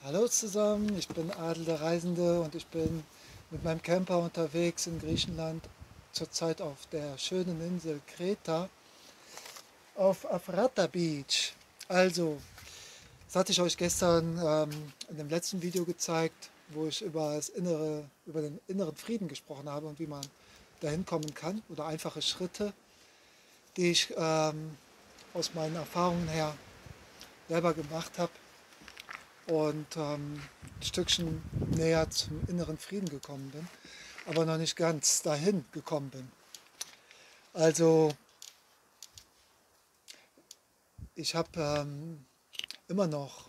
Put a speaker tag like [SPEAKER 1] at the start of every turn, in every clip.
[SPEAKER 1] Hallo zusammen, ich bin Adel der Reisende und ich bin mit meinem Camper unterwegs in Griechenland, zurzeit auf der schönen Insel Kreta, auf Afrata Beach. Also, das hatte ich euch gestern in dem letzten Video gezeigt, wo ich über den inneren Frieden gesprochen habe und wie man dahin kommen kann oder einfache Schritte, die ich aus meinen Erfahrungen her selber gemacht habe und ein Stückchen näher zum inneren Frieden gekommen bin, aber noch nicht ganz dahin gekommen bin. Also ich habe immer noch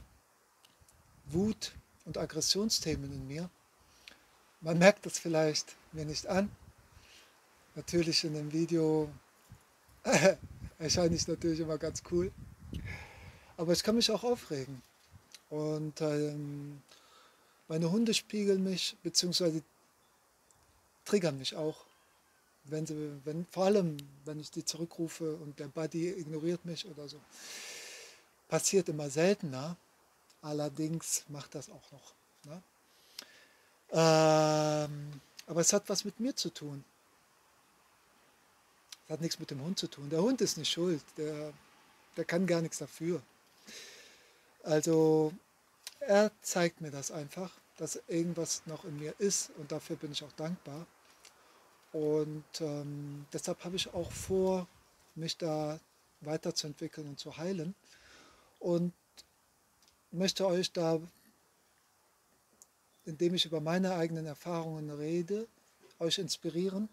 [SPEAKER 1] Wut und Aggressionsthemen in mir. Man merkt das vielleicht mir nicht an. Natürlich in dem Video erscheine ich natürlich immer ganz cool, aber ich kann mich auch aufregen. Und meine Hunde spiegeln mich, beziehungsweise triggern mich auch. Vor allem, wenn ich die zurückrufe und der Buddy ignoriert mich oder so. Passiert immer seltener, allerdings macht das auch noch. Ne? Aber es hat was mit mir zu tun. Es hat nichts mit dem Hund zu tun. Der Hund ist nicht schuld, der kann gar nichts dafür. Also er zeigt mir das einfach, dass irgendwas noch in mir ist und dafür bin ich auch dankbar. Und deshalb habe ich auch vor, mich da weiterzuentwickeln und zu heilen. Und möchte euch da, indem ich über meine eigenen Erfahrungen rede, euch inspirieren,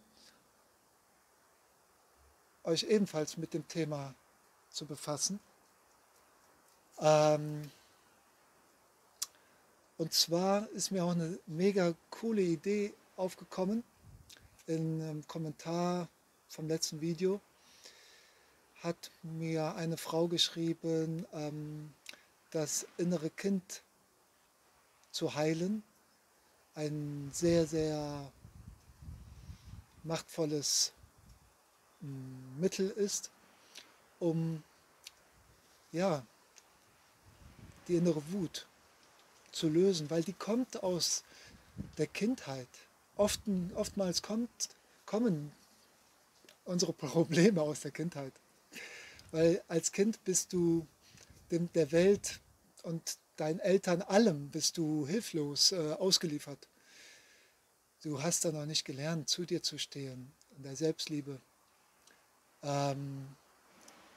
[SPEAKER 1] euch ebenfalls mit dem Thema zu befassen. Ähm, und zwar ist mir auch eine mega coole Idee aufgekommen. In einem Kommentar vom letzten Video hat mir eine Frau geschrieben, das innere Kind zu heilen ein sehr, sehr machtvolles Mittel ist, um ja, die innere Wut zu lösen, weil die kommt aus der Kindheit. Oftmals kommen unsere Probleme aus der Kindheit, weil als Kind bist du der Welt und deinen Eltern allem bist du hilflos ausgeliefert. Du hast da noch nicht gelernt, zu dir zu stehen, in der Selbstliebe. Ähm,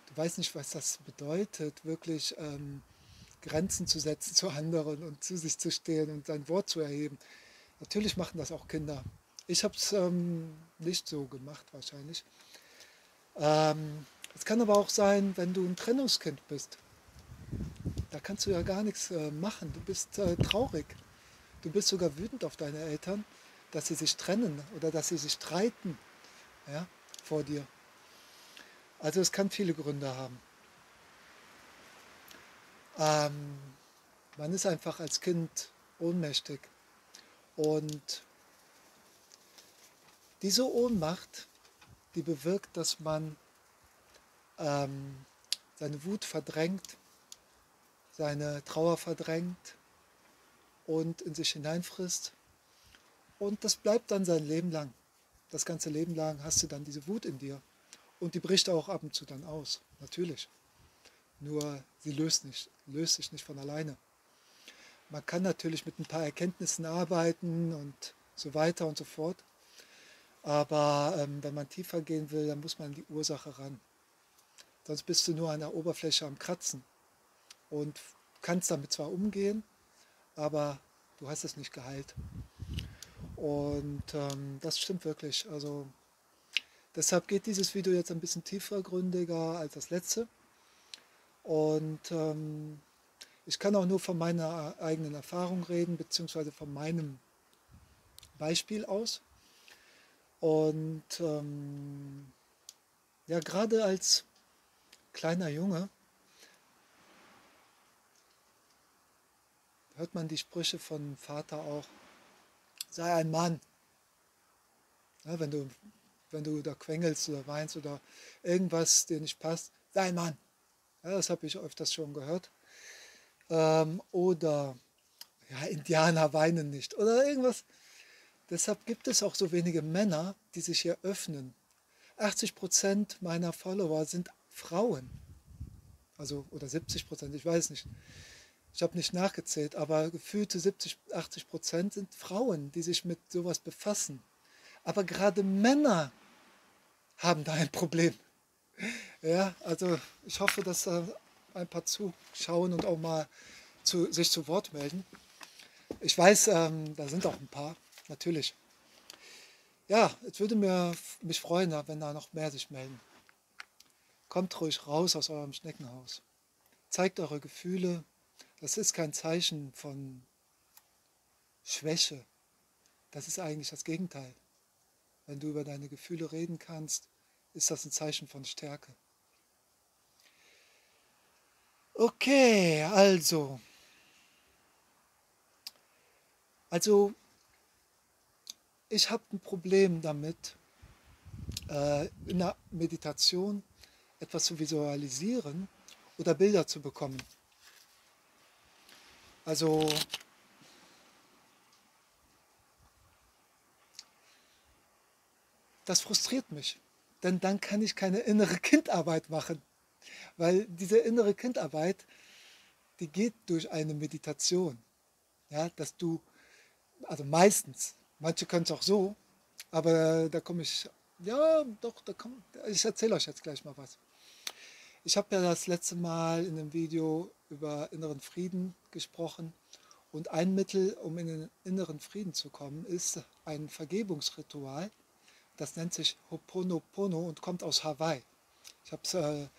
[SPEAKER 1] Du weißt nicht, was das bedeutet, wirklich Grenzen zu setzen zu anderen und zu sich zu stehen und sein Wort zu erheben. Natürlich machen das auch Kinder. Ich habe es nicht so gemacht wahrscheinlich. Es kann aber auch sein, wenn du ein Trennungskind bist. Da kannst du ja gar nichts machen. Du bist traurig. Du bist sogar wütend auf deine Eltern, dass sie sich trennen oder dass sie sich streiten, ja, vor dir. Also es kann viele Gründe haben. Ähm, Man ist einfach als Kind ohnmächtig. Und diese Ohnmacht, die bewirkt, dass man ähm, seine Wut verdrängt, seine Trauer verdrängt und in sich hineinfrisst. Und das bleibt dann sein Leben lang. Das ganze Leben lang hast du dann diese Wut in dir. Und die bricht auch ab und zu dann aus, natürlich. Nur sie löst sich nicht von alleine. Man kann natürlich mit ein paar Erkenntnissen arbeiten und so weiter und so fort. Aber wenn man tiefer gehen will, dann muss man an die Ursache ran. Sonst bist du nur an der Oberfläche am Kratzen und kannst damit zwar umgehen, aber du hast es nicht geheilt. Und das stimmt wirklich. Also deshalb geht dieses Video jetzt ein bisschen tiefergründiger als das letzte. Und ich kann auch nur von meiner eigenen Erfahrung reden, beziehungsweise von meinem Beispiel aus. Und ja, gerade als kleiner Junge hört man die Sprüche von Vater auch, sei ein Mann. Ja, wenn du da quengelst oder weinst oder irgendwas dir nicht passt, sei ein Mann. Ja, das habe ich öfters schon gehört. Oder ja, Indianer weinen nicht oder irgendwas. Deshalb gibt es auch so wenige Männer, die sich hier öffnen. 80% meiner Follower sind Frauen. Also, oder 70%, ich weiß nicht. Ich habe nicht nachgezählt, aber gefühlte 70, 80% sind Frauen, die sich mit sowas befassen. Aber gerade Männer haben da ein Problem. Ja, also ich hoffe, dass ein paar zuschauen und auch mal sich zu Wort melden. Ich weiß, da sind auch ein paar, natürlich. Ja, es würde mich freuen, wenn da noch mehr sich melden. Kommt ruhig raus aus eurem Schneckenhaus. Zeigt eure Gefühle. Das ist kein Zeichen von Schwäche. Das ist eigentlich das Gegenteil. Wenn du über deine Gefühle reden kannst, ist das ein Zeichen von Stärke. Okay, also ich habe ein Problem damit, in der Meditation etwas zu visualisieren oder Bilder zu bekommen. Also das frustriert mich, denn dann kann ich keine innere Kindarbeit machen, weil diese innere Kindarbeit, die geht durch eine Meditation, ja, dass du, also meistens, manche können es auch so, aber da komme ich, ja, doch, ich erzähle euch jetzt gleich mal was. Ich habe ja das letzte Mal in einem Video über inneren Frieden gesprochen und ein Mittel, um in den inneren Frieden zu kommen, ist ein Vergebungsritual. Das nennt sich Ho'oponopono und kommt aus Hawaii. Ich habe es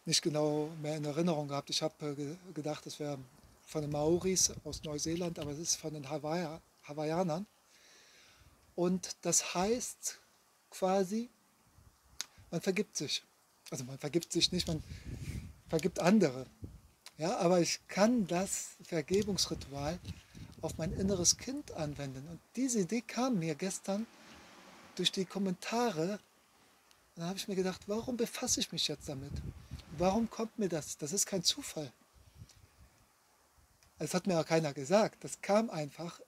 [SPEAKER 1] nicht genau mehr in Erinnerung gehabt. Ich habe gedacht, es wäre von den Maoris aus Neuseeland, aber es ist von den Hawaiianern. Und das heißt quasi, man vergibt sich. Also man vergibt sich nicht, man vergibt andere. Ja, aber ich kann das Vergebungsritual auf mein inneres Kind anwenden. Und diese Idee kam mir gestern durch die Kommentare. Dann habe ich mir gedacht, warum befasse ich mich jetzt damit? Warum kommt mir das? Das ist kein Zufall. Das hat mir auch keiner gesagt. Das kam einfach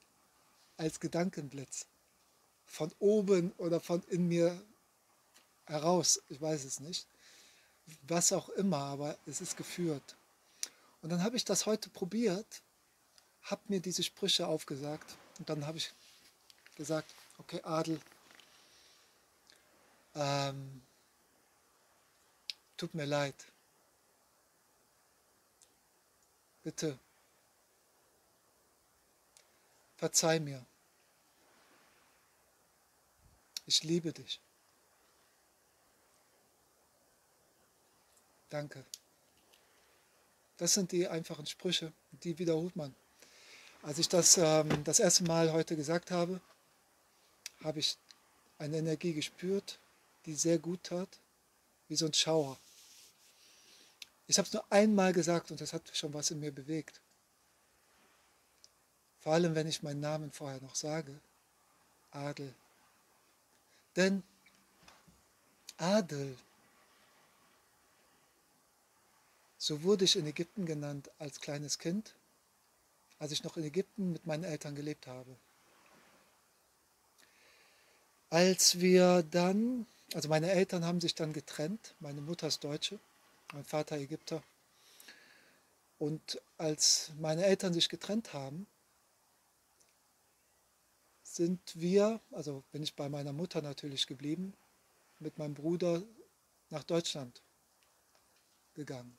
[SPEAKER 1] als Gedankenblitz. Von oben oder von in mir heraus. Ich weiß es nicht. Was auch immer, aber es ist geführt. Und dann habe ich das heute probiert, habe mir diese Sprüche aufgesagt. Und dann habe ich gesagt, okay, Adel, ähm, tut mir leid. Bitte, verzeih mir. Ich liebe dich. Danke. Das sind die einfachen Sprüche, die wiederholt man. Als ich das das erste Mal heute gesagt habe, habe ich eine Energie gespürt, die sehr gut tat, wie so ein Schauer. Ich habe es nur einmal gesagt und das hat schon was in mir bewegt. Vor allem, wenn ich meinen Namen vorher noch sage, Adel. Denn Adel, so wurde ich in Ägypten genannt als kleines Kind, als ich noch in Ägypten mit meinen Eltern gelebt habe. Als wir dann, also meine Eltern haben sich dann getrennt, meine Mutter ist Deutsche, mein Vater Ägypter. Und als meine Eltern sich getrennt haben, also bin ich bei meiner Mutter natürlich geblieben, mit meinem Bruder nach Deutschland gegangen.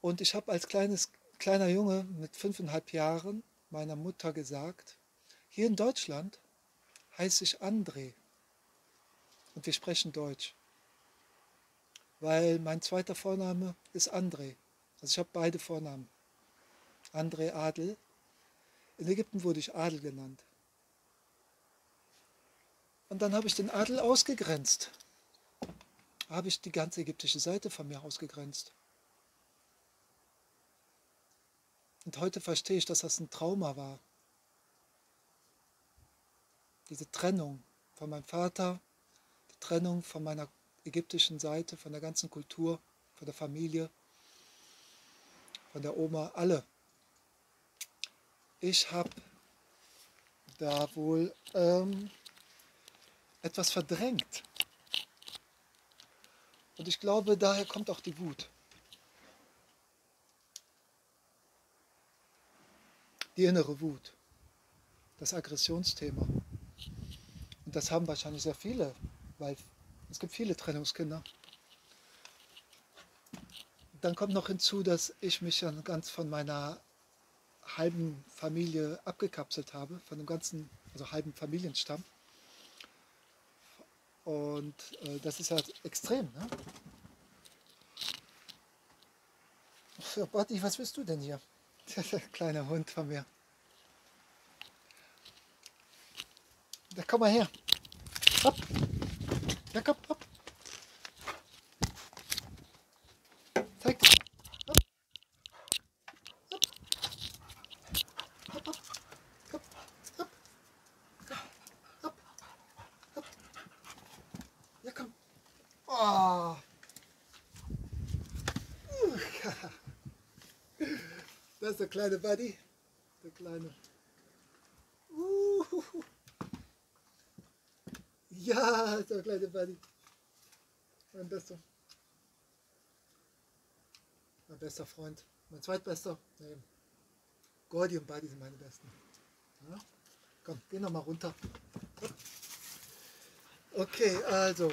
[SPEAKER 1] Und ich habe als kleiner Junge mit 5,5 Jahren meiner Mutter gesagt, hier in Deutschland heiße ich André und wir sprechen Deutsch, weil mein zweiter Vorname ist André. Also ich habe beide Vornamen. André Adel. In Ägypten wurde ich Adel genannt. Und dann habe ich den Adel ausgegrenzt. Habe ich die ganze ägyptische Seite von mir ausgegrenzt. Und heute verstehe ich, dass das ein Trauma war. Diese Trennung von meinem Vater, die Trennung von meiner ägyptischen Seite, von der ganzen Kultur, von der Familie, von der Oma, alle. Ich habe da wohl etwas verdrängt. Und ich glaube, daher kommt auch die Wut. Die innere Wut. Das Aggressionsthema. Und das haben wahrscheinlich sehr viele, weil es gibt viele Trennungskinder. Dann kommt noch hinzu, dass ich mich dann ganz von meiner halben Familie abgekapselt habe, von dem ganzen, also halben Familienstamm. Und das ist ja extrem, ne? Für Botti, was bist du denn hier? Der kleine Hund von mir. Da komm mal her. Hopp. Ja, komm, hopp. Zeig dich. Hopp, hopp, hopp, hopp, hopp, hopp, hopp. Ja, komm. Oh. Das ist der kleine Buddy. Der kleine. Ja, das ist der kleine Buddy. Mein bester. Mein bester Freund. Mein zweitbester. Nee. Gordy und Buddy sind meine besten. Ja? Komm, geh noch mal runter. Okay, also.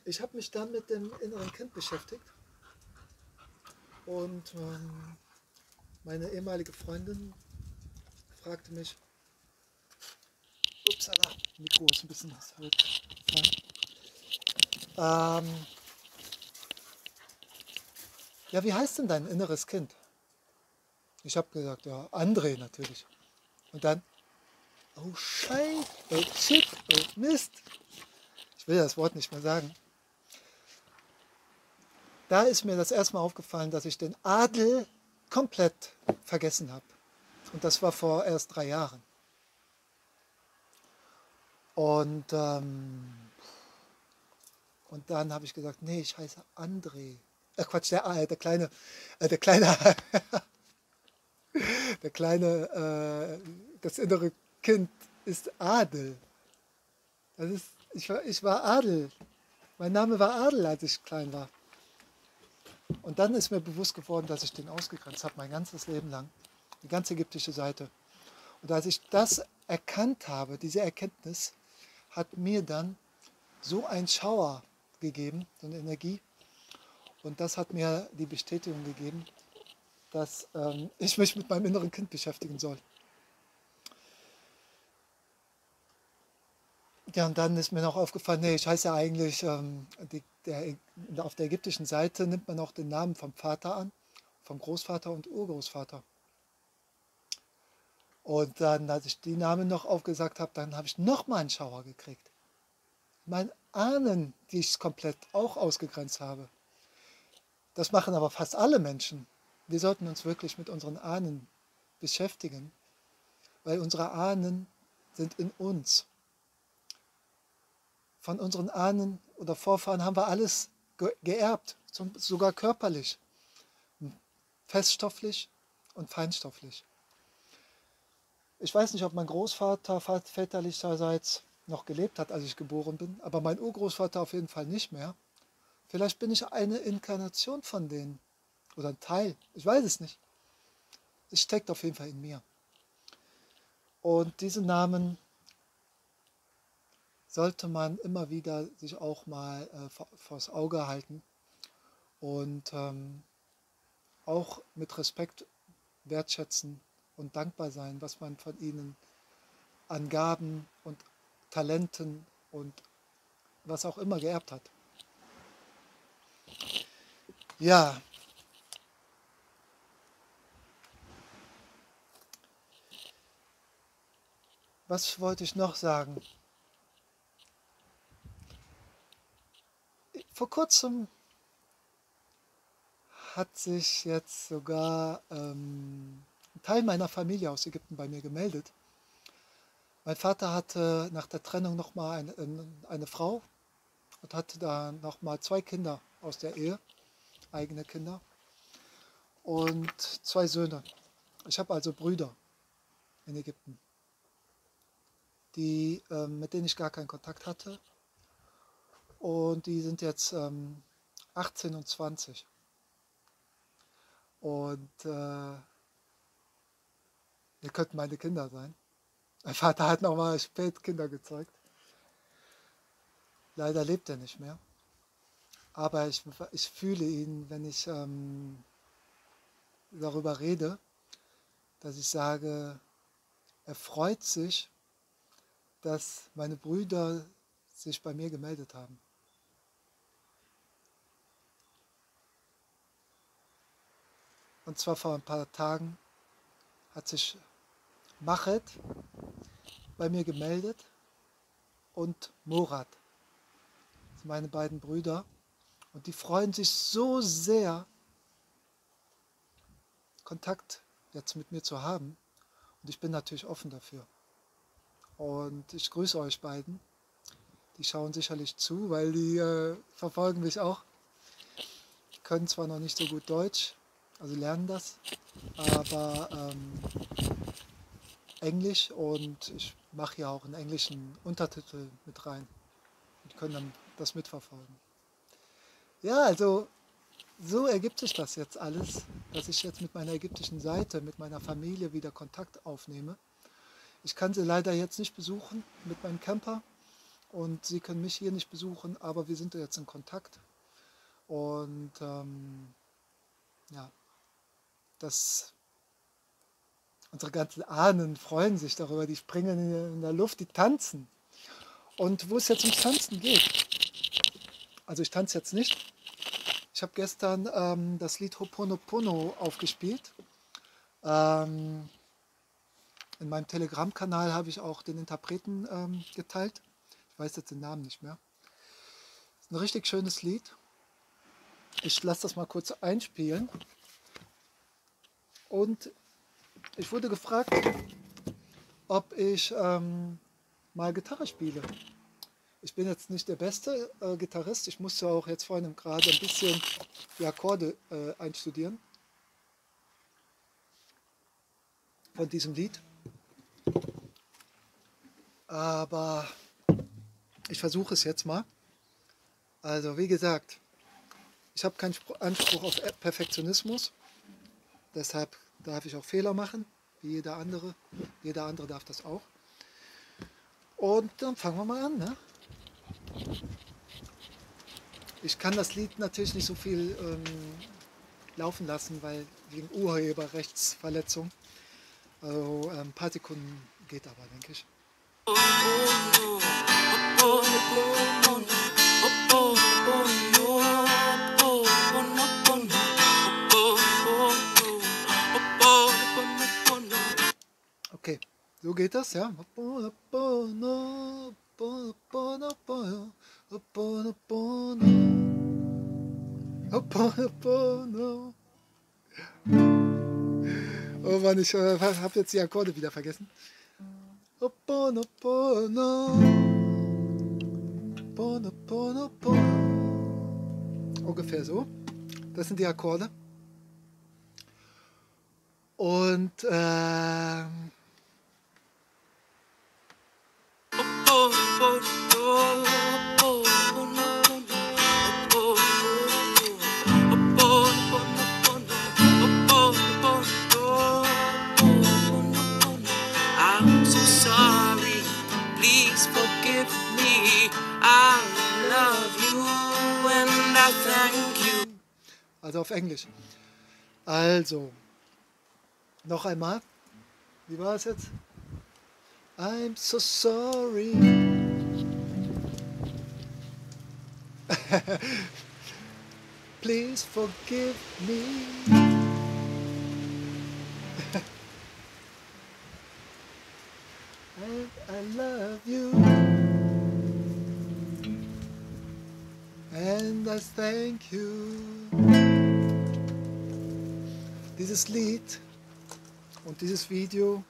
[SPEAKER 1] Ich habe mich dann mit dem inneren Kind beschäftigt. Und meine ehemalige Freundin fragte mich, upsala, Mikro ist ein bisschen zurückgefallen. Ja, wie heißt denn dein inneres Kind? Ich habe gesagt, ja, André natürlich. Und dann, oh Scheiße, oh Shit, oh Mist. Ich will das Wort nicht mehr sagen. Da ist mir das erste Mal aufgefallen, dass ich den Adel komplett vergessen habe. Und das war vor erst 3 Jahren. Und dann habe ich gesagt, nee, ich heiße André. Quatsch, der kleine, der kleine, der kleine, das innere Kind ist Adel. Ich war Adel. Mein Name war Adel, als ich klein war. Und dann ist mir bewusst geworden, dass ich den ausgegrenzt habe, mein ganzes Leben lang. Die ganze ägyptische Seite. Und als ich das erkannt habe, diese Erkenntnis, hat mir dann so ein Schauer gegeben, so eine Energie. Und das hat mir die Bestätigung gegeben, dass ich mich mit meinem inneren Kind beschäftigen soll. Ja, und dann ist mir noch aufgefallen, nee, ich heiße ja eigentlich, auf der ägyptischen Seite nimmt man auch den Namen vom Vater an, vom Großvater und Urgroßvater. Und dann, als ich die Namen noch aufgesagt habe, dann habe ich nochmal einen Schauer gekriegt. Meine Ahnen, die ich komplett auch ausgegrenzt habe. Das machen aber fast alle Menschen. Wir sollten uns wirklich mit unseren Ahnen beschäftigen, weil unsere Ahnen sind in uns. Von unseren Ahnen oder Vorfahren haben wir alles geerbt, sogar körperlich, feststofflich und feinstofflich. Ich weiß nicht, ob mein Großvater väterlicherseits noch gelebt hat, als ich geboren bin, aber mein Urgroßvater auf jeden Fall nicht mehr. Vielleicht bin ich eine Inkarnation von denen oder ein Teil, ich weiß es nicht. Es steckt auf jeden Fall in mir. Und diese Namen sollte man immer wieder sich auch mal vors Auge halten und auch mit Respekt wertschätzen und dankbar sein, was man von ihnen an Gaben und Talenten und was auch immer geerbt hat. Ja, was wollte ich noch sagen? Vor kurzem hat sich jetzt sogar ein Teil meiner Familie aus Ägypten bei mir gemeldet. Mein Vater hatte nach der Trennung nochmal eine Frau und hatte da nochmal 2 Kinder aus der Ehe, eigene Kinder. und 2 Söhne. Ich habe also Brüder in Ägypten, mit denen ich gar keinen Kontakt hatte. Und die sind jetzt 18 und 20. Und ihr könnten meine Kinder sein. Mein Vater hat nochmal spät Kinder gezeugt. Leider lebt er nicht mehr. Aber ich fühle ihn, wenn ich darüber rede, dass ich sage, er freut sich, dass meine Brüder sich bei mir gemeldet haben. Und zwar vor ein paar Tagen hat sich Machet bei mir gemeldet und Murat, das sind meine beiden Brüder. Und die freuen sich so sehr, Kontakt jetzt mit mir zu haben. Und ich bin natürlich offen dafür. Und ich grüße euch beiden. Die schauen sicherlich zu, weil die verfolgen mich auch. Die können zwar noch nicht so gut Deutsch, also lernen das, aber Englisch, und ich mache ja auch einen englischen Untertitel mit rein. Und können dann das mitverfolgen. Ja, also so ergibt sich das jetzt alles, dass ich jetzt mit meiner ägyptischen Seite, mit meiner Familie wieder Kontakt aufnehme. Ich kann sie leider jetzt nicht besuchen mit meinem Camper und sie können mich hier nicht besuchen, aber wir sind jetzt in Kontakt. Und ja, unsere ganzen Ahnen freuen sich darüber, die springen in der Luft, die tanzen. Und wo es jetzt ums Tanzen geht, also ich tanze jetzt nicht. Ich habe gestern das Lied Ho'oponopono aufgespielt. In meinem Telegram-Kanal habe ich auch den Interpreten geteilt. Ich weiß jetzt den Namen nicht mehr. Das ist ein richtig schönes Lied. Ich lasse das mal kurz einspielen. Und ich wurde gefragt, ob ich mal Gitarre spiele. Ich bin jetzt nicht der beste Gitarrist. Ich musste auch jetzt vorhin gerade ein bisschen die Akkorde einstudieren von diesem Lied. Aber ich versuche es jetzt mal. Also wie gesagt, ich habe keinen Anspruch auf Perfektionismus. Deshalb darf ich auch Fehler machen, wie jeder andere. Jeder andere darf das auch. Und dann fangen wir mal an. Ne? Ich kann das Lied natürlich nicht so viel laufen lassen, weil wegen Urheberrechtsverletzung. Also ein paar Sekunden geht aber, denke ich. Okay, so geht das, ja. Oh Mann, ich habe jetzt die Akkorde wieder vergessen. Ungefähr so. Das sind die Akkorde. Und I'm so sorry, please forgive me. I love you and I thank you. Also auf Englisch. Also, noch einmal. Wie war es jetzt? I'm so sorry. Please forgive me. And I love you. And I thank you. Dieses Lied und dieses Video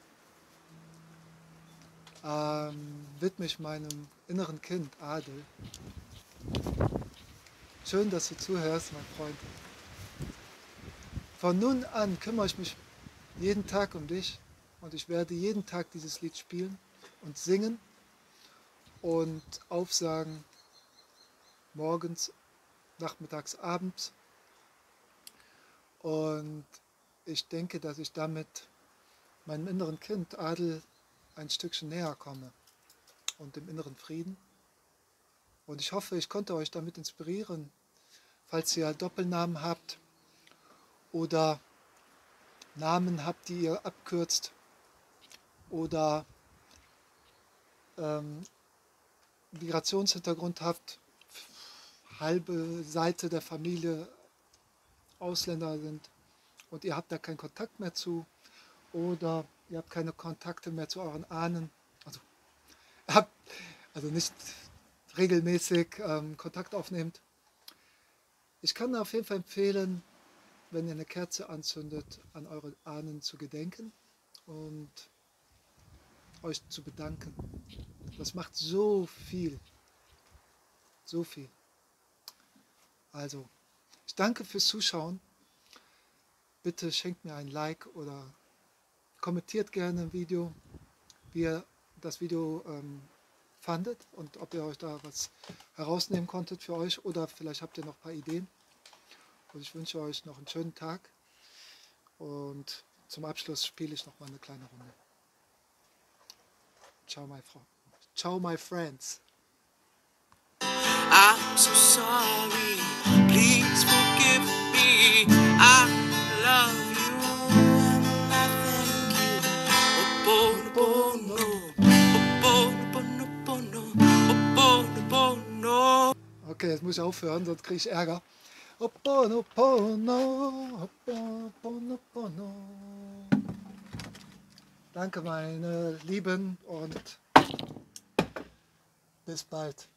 [SPEAKER 1] widme ich meinem inneren Kind, Adel. Schön, dass du zuhörst, mein Freund. Von nun an kümmere ich mich jeden Tag um dich und ich werde jeden Tag dieses Lied spielen und singen und aufsagen, morgens, nachmittags, abends. Und ich denke, dass ich damit meinem inneren Kind Adel ein Stückchen näher komme und dem inneren Frieden. Und ich hoffe, ich konnte euch damit inspirieren, falls ihr Doppelnamen habt oder Namen habt, die ihr abkürzt oder ähm, Migrationshintergrund habt, halbe Seite der Familie Ausländer sind und ihr habt da keinen Kontakt mehr zu oder ihr habt keine Kontakte mehr zu euren Ahnen, also, habt, also nicht regelmäßig Kontakt aufnehmt. Ich kann auf jeden Fall empfehlen, wenn ihr eine Kerze anzündet, an eure Ahnen zu gedenken und euch zu bedanken. Das macht so viel, so viel. Also, ich danke fürs Zuschauen. Bitte schenkt mir ein Like oder kommentiert gerne ein Video, wie ihr das Video fandet und ob ihr euch da was herausnehmen konntet für euch oder vielleicht habt ihr noch ein paar Ideen. Und ich wünsche euch noch einen schönen Tag und zum Abschluss spiele ich noch mal eine kleine Runde. Ciao, my Frau. Ciao, my friends.
[SPEAKER 2] I'm so sorry, please forgive me. I love you and I thank you.
[SPEAKER 1] Okay, jetzt muss ich aufhören, sonst kriege ich Ärger. Ho'oponopono, Ho'oponopono. Danke, meine Lieben, und bis bald.